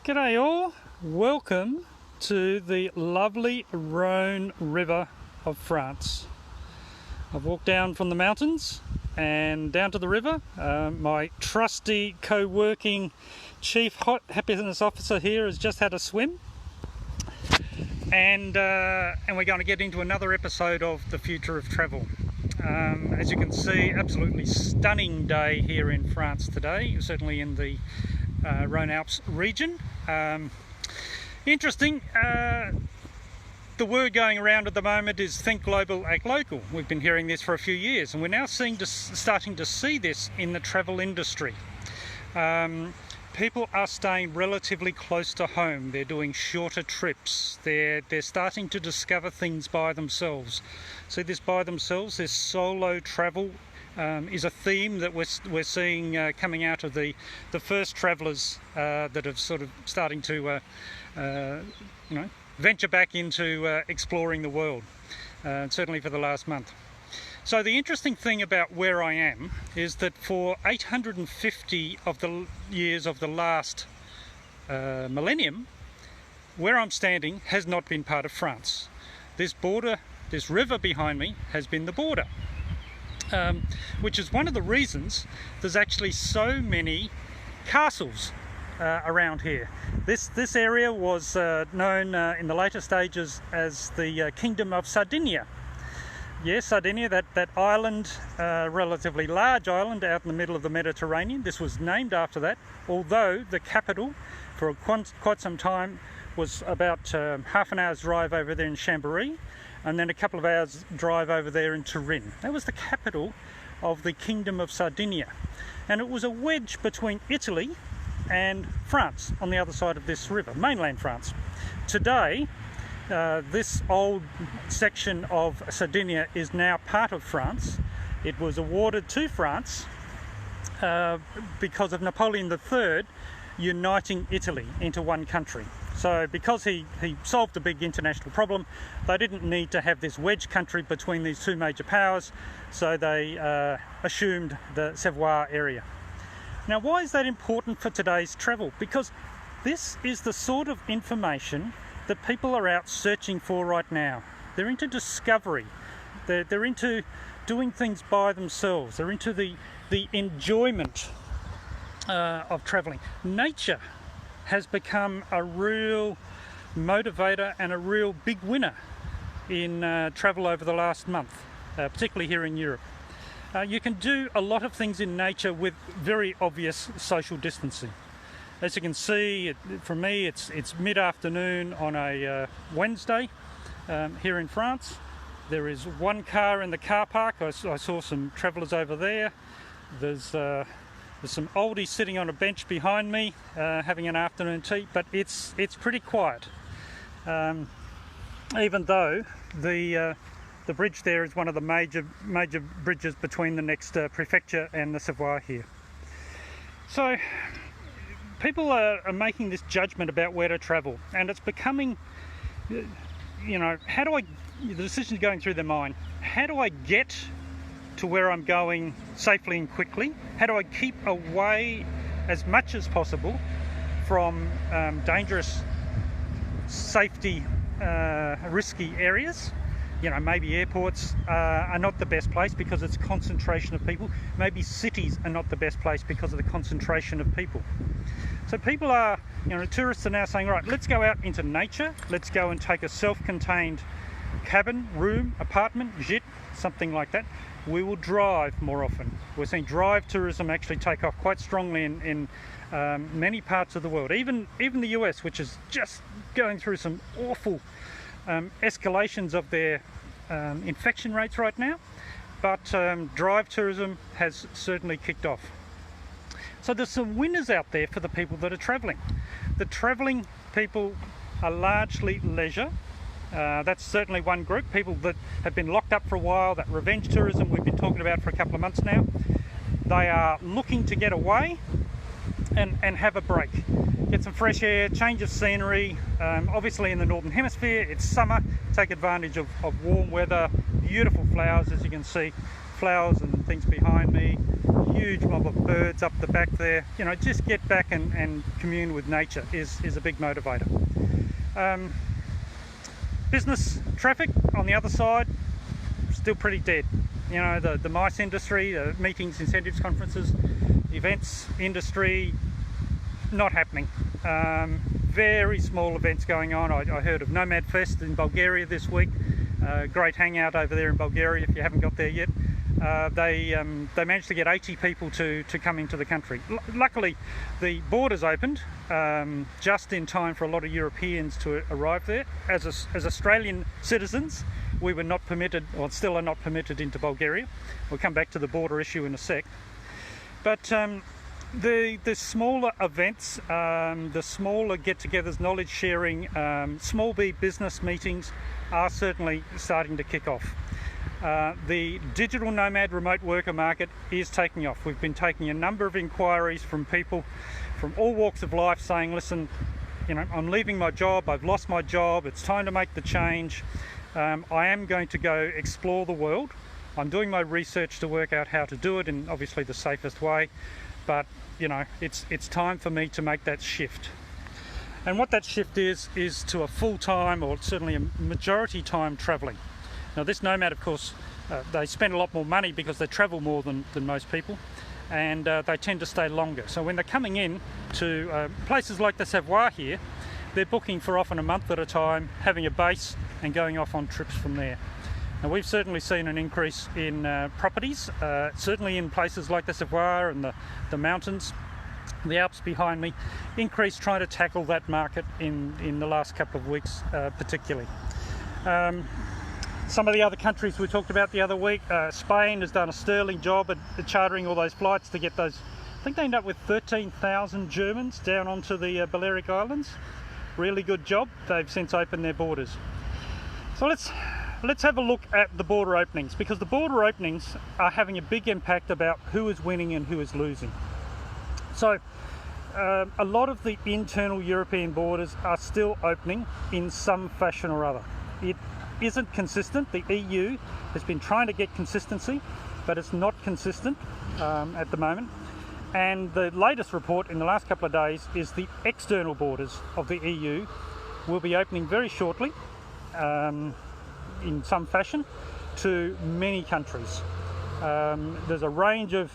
G'day all, welcome to the lovely Rhone River of France. I've walked down from the mountains and down to the river. My trusty co-working chief happiness officer here has just had a swim, and we're going to get into another episode of the future of travel. As you can see, absolutely stunning day here in France today, certainly in the Rhone Alps region. Interesting, the word going around at the moment is think global, act local. We've been hearing this for a few years, and we're now starting to see this in the travel industry. People are staying relatively close to home. They're doing shorter trips. They're starting to discover things by themselves. So this by themselves, this solo travel is a theme that we're seeing coming out of the first travellers that are sort of starting to venture back into exploring the world, certainly for the last month. So the interesting thing about where I am is that for 850 of the years of the last millennium, where I'm standing has not been part of France. This border, this river behind me has been the border. Which is one of the reasons there's actually so many castles around here. This area was known in the later stages as the Kingdom of Sardinia. Yes, Sardinia, that island, relatively large island out in the middle of the Mediterranean. This was named after that, although the capital for quite some time was about half an hour's drive over there in Chambéry, and then a couple of hours drive over there in Turin. That was the capital of the Kingdom of Sardinia. And it was a wedge between Italy and France on the other side of this river, mainland France. Today, this old section of Sardinia is now part of France. It was awarded to France because of Napoleon III uniting Italy into one country. So because he solved a big international problem, they didn't need to have this wedge country between these two major powers, so they assumed the Savoie area. Now, why is that important for today's travel? Because this is the sort of information that people are out searching for right now. They're into discovery. They're into doing things by themselves. They're into the enjoyment of traveling. Nature has become a real motivator and a real big winner in travel over the last month, particularly here in Europe. You can do a lot of things in nature with very obvious social distancing. As you can see, for me, it's mid-afternoon on a Wednesday here in France. There is one car in the car park. I saw some travellers over there. There's some oldies sitting on a bench behind me having an afternoon tea, but it's pretty quiet. Even though the bridge there is one of the major bridges between the next prefecture and the Savoie here. So people are making this judgment about where to travel, and it's becoming, the decision's going through their mind. How do I get to where I'm going safely and quickly? How do I keep away as much as possible from dangerous, safety, risky areas? Maybe airports are not the best place because it's a concentration of people. Maybe cities are not the best place because of the concentration of people. So people are, tourists are now saying, right, let's go out into nature. Let's go and take a self-contained cabin, room, apartment, gîte, something like that. We will drive more often. We're seeing drive tourism actually take off quite strongly in many parts of the world. Even the US, which is just going through some awful escalations of their infection rates right now, but drive tourism has certainly kicked off. So there's some winners out there for the people that are travelling. The travelling people are largely leisure. That's certainly one group, people that have been locked up for a while, that revenge tourism we've been talking about for a couple of months now. They are looking to get away and have a break. Get some fresh air, change of scenery. Obviously in the Northern Hemisphere, it's summer. Take advantage of warm weather, beautiful flowers, as you can see, flowers and things behind me. huge mob of birds up the back there. You know, just get back and commune with nature is a big motivator. Business traffic on the other side, still pretty dead. You know, the MICE industry, meetings, incentives, conferences, events industry, not happening. Very small events going on. I heard of Nomad Fest in Bulgaria this week. Great hangout over there in Bulgaria if you haven't got there yet. They managed to get 80 people to come into the country. Luckily, the borders opened just in time for a lot of Europeans to arrive there. As Australian citizens, we were not permitted, or still are not permitted, into Bulgaria. We'll come back to the border issue in a sec. But the smaller events, the smaller get-togethers, knowledge sharing, small B business meetings are certainly starting to kick off. The digital nomad remote worker market is taking off. We've been taking a number of inquiries from people from all walks of life saying, listen, you know, I'm leaving my job, I've lost my job, it's time to make the change. I am going to go explore the world. I'm doing my research to work out how to do it in obviously the safest way, but you know, it's time for me to make that shift. And what that shift is to a full-time, or certainly a majority time, travelling. Now this nomad, of course, they spend a lot more money because they travel more than most people, and they tend to stay longer. So when they're coming in to places like the Savoie here, they're booking for often a month at a time, having a base and going off on trips from there. Now we've certainly seen an increase in properties, certainly in places like the Savoie and the mountains, the Alps behind me, increased trying to tackle that market in the last couple of weeks particularly. Some of the other countries we talked about the other week, Spain has done a sterling job at chartering all those flights to get those. I think they ended up with 13,000 Germans down onto the Balearic Islands. Really good job. They've since opened their borders. So let's have a look at the border openings, because the border openings are having a big impact about who is winning and who is losing. So a lot of the internal European borders are still opening in some fashion or other. It isn't consistent. The EU has been trying to get consistency, but it's not consistent at the moment. And the latest report in the last couple of days is the external borders of the EU will be opening very shortly in some fashion to many countries. There's a range of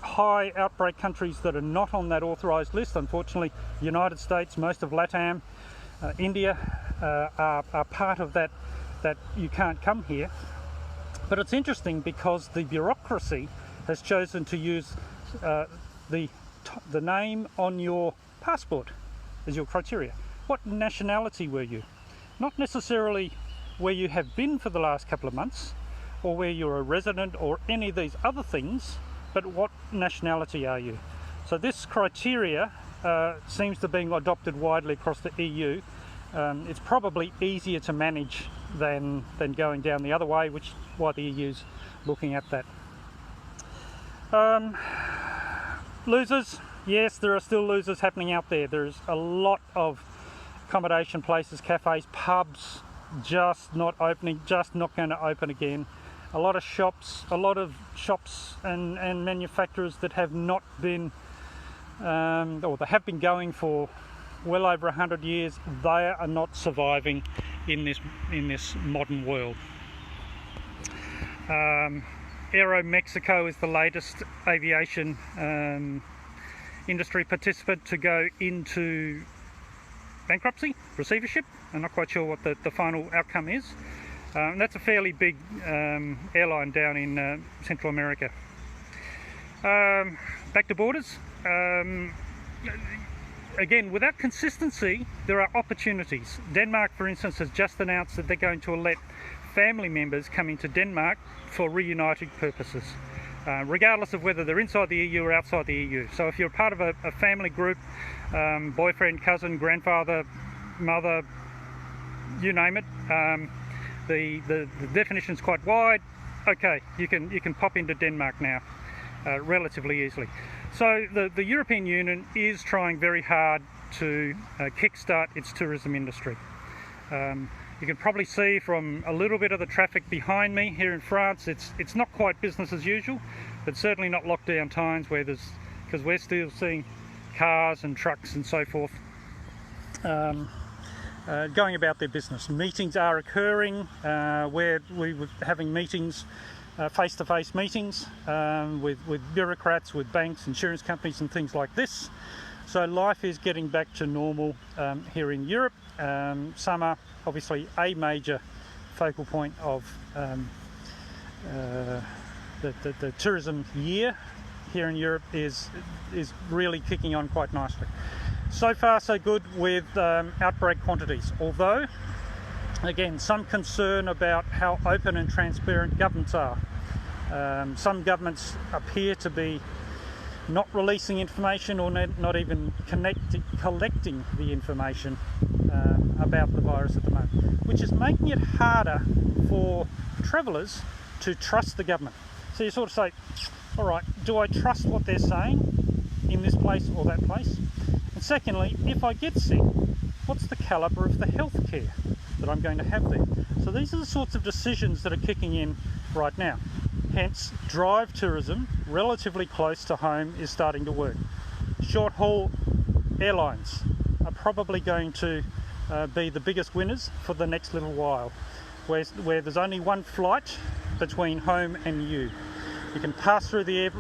high outbreak countries that are not on that authorised list. Unfortunately, the United States, most of Latam, India are part of that you can't come here. But it's interesting because the bureaucracy has chosen to use the name on your passport as your criteria. What nationality were you? Not necessarily where you have been for the last couple of months, or where you're a resident, or any of these other things, but what nationality are you? So this criteria seems to be being adopted widely across the EU. It's probably easier to manage than going down the other way, which is why the EU's looking at that. Losers, yes, there are still losers happening out there. There's a lot of accommodation places, cafes, pubs, just not opening, just not going to open again. A lot of shops and manufacturers that have not been, or they have been going for well over 100 years, they are not surviving in this modern world. Aeromexico is the latest aviation industry participant to go into bankruptcy, receivership. I'm not quite sure what the final outcome is. That's a fairly big airline down in Central America. Back to borders. Again, without consistency, there are opportunities. Denmark, for instance, has just announced that they're going to let family members come into Denmark for reuniting purposes, regardless of whether they're inside the EU or outside the EU. So if you're part of a family group, boyfriend, cousin, grandfather, mother, you name it, the definition's quite wide. Okay, you can pop into Denmark now relatively easily. So the European Union is trying very hard to kickstart its tourism industry. You can probably see from a little bit of the traffic behind me here in France, it's not quite business as usual, but certainly not lockdown times where because we're still seeing cars and trucks and so forth going about their business. Meetings are occurring where we were having meetings, face-to-face meetings with bureaucrats, with banks, insurance companies and things like this. So life is getting back to normal here in Europe. Summer, obviously a major focal point of the tourism year here in Europe is really kicking on quite nicely. So far so good with outbreak quantities, although again some concern about how open and transparent governments are. Some governments appear to be not releasing information or not even collecting the information about the virus at the moment, which is making it harder for travellers to trust the government. So you sort of say, all right, do I trust what they're saying in this place or that place? And secondly, if I get sick, what's the calibre of the health care that I'm going to have there? So these are the sorts of decisions that are kicking in right now. Hence, drive tourism, relatively close to home, is starting to work. Short-haul airlines are probably going to be the biggest winners for the next little while, where there's only one flight between home and you. You can pass through the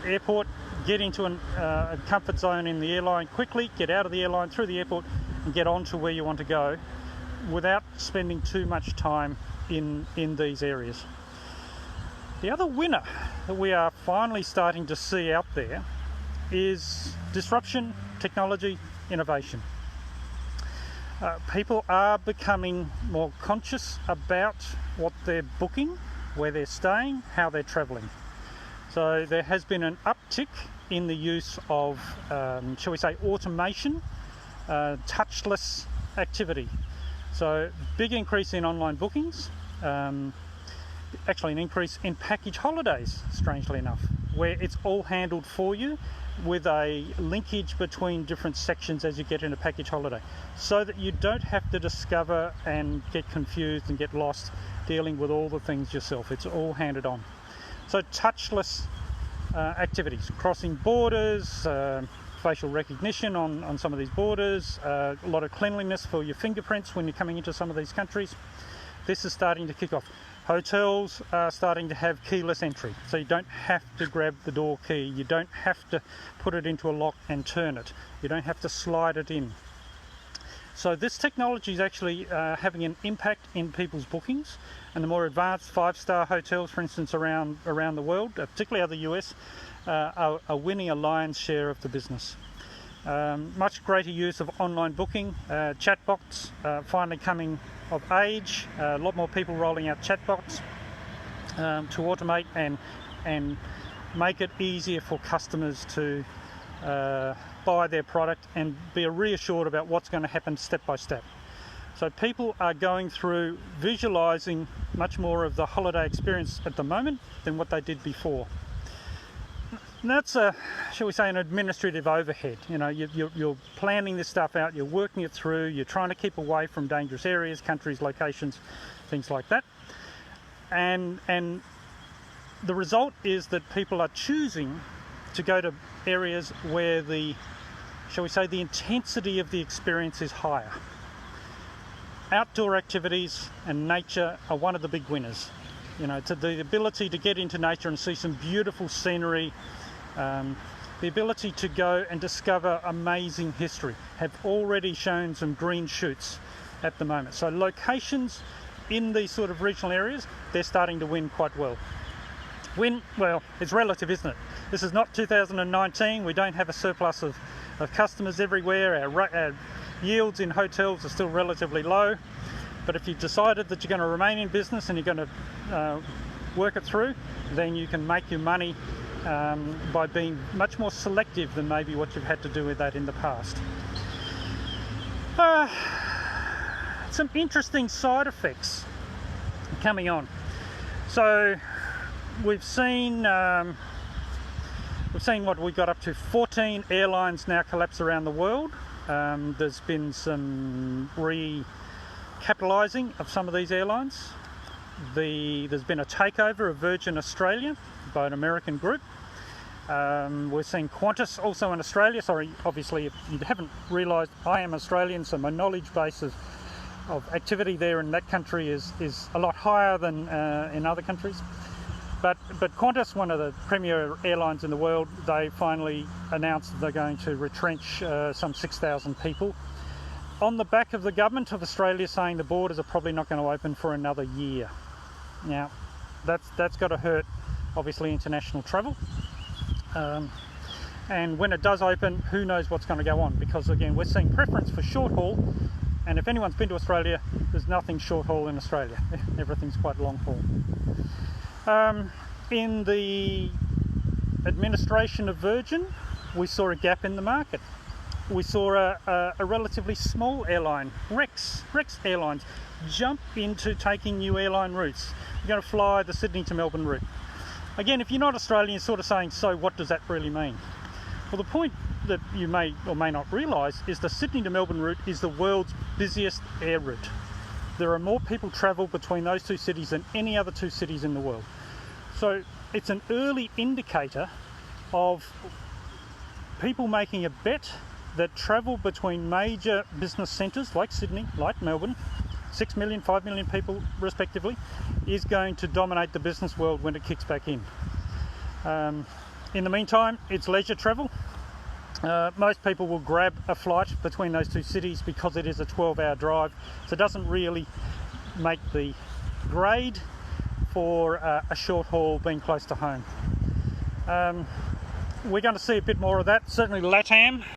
airport, get into a comfort zone in the airline quickly, get out of the airline through the airport and get on to where you want to go without spending too much time in these areas. The other winner that we are finally starting to see out there is disruption, technology, innovation. People are becoming more conscious about what they're booking, where they're staying, how they're travelling. So there has been an uptick in the use of, shall we say, automation, touchless activity. So big increase in online bookings, actually an increase in package holidays, strangely enough, where it's all handled for you with a linkage between different sections as you get in a package holiday, so that you don't have to discover and get confused and get lost dealing with all the things yourself. It's all handed on. So touchless activities, crossing borders, facial recognition on some of these borders, a lot of cleanliness for your fingerprints when you're coming into some of these countries. This is starting to kick off. Hotels are starting to have keyless entry, so you don't have to grab the door key, you don't have to put it into a lock and turn it, you don't have to slide it in. So this technology is actually having an impact in people's bookings, and the more advanced 5-star hotels, for instance, around the world, particularly out of the US, are winning a lion's share of the business. Much greater use of online booking, chatbots finally coming of age, a lot more people rolling out chatbots to automate and make it easier for customers to buy their product and be reassured about what's going to happen step by step. So people are going through visualizing much more of the holiday experience at the moment than what they did before. And that's shall we say, an administrative overhead. You know, you're planning this stuff out, you're working it through, you're trying to keep away from dangerous areas, countries, locations, things like that. And the result is that people are choosing to go to areas where the, shall we say, the intensity of the experience is higher. Outdoor activities and nature are one of the big winners. You know, to the ability to get into nature and see some beautiful scenery, the ability to go and discover amazing history have already shown some green shoots at the moment. So locations in these sort of regional areas, they're starting to win quite well. Win, well, it's relative, isn't it? This is not 2019. We don't have a surplus of customers everywhere. Our yields in hotels are still relatively low. But if you've decided that you're going to remain in business and you're going to work it through, then you can make your money by being much more selective than maybe what you've had to do with that in the past. Some interesting side effects coming on. So we've seen what we got up to 14 airlines now collapse around the world. There's been some recapitalising of some of these airlines. there's been a takeover of Virgin Australia by an American group. We're seeing Qantas also in Australia. Sorry, obviously, if you haven't realised, I am Australian, so my knowledge base of activity there in that country is a lot higher than in other countries. But Qantas, one of the premier airlines in the world, they finally announced that they're going to retrench some 6,000 people on the back of the government of Australia saying the borders are probably not going to open for another year. Now, that's got to hurt, obviously, international travel. And when it does open, who knows what's going to go on, because again, we're seeing preference for short haul, and if anyone's been to Australia, there's nothing short haul in Australia. Everything's quite long haul. In the administration of Virgin, we saw a gap in the market. We saw a relatively small airline, Rex Airlines, jump into taking new airline routes. We're going to fly the Sydney to Melbourne route. Again, if you're not Australian, you're sort of saying, so what does that really mean? Well, the point that you may or may not realise is the Sydney to Melbourne route is the world's busiest air route. There are more people travel between those two cities than any other two cities in the world. So it's an early indicator of people making a bet that travel between major business centres like Sydney, like Melbourne, 6 million, 5 million people respectively, is going to dominate the business world when it kicks back in. In the meantime, it's leisure travel. Most people will grab a flight between those two cities because it is a 12-hour drive, so it doesn't really make the grade for a short haul being close to home. We're going to see a bit more of that. Certainly Latam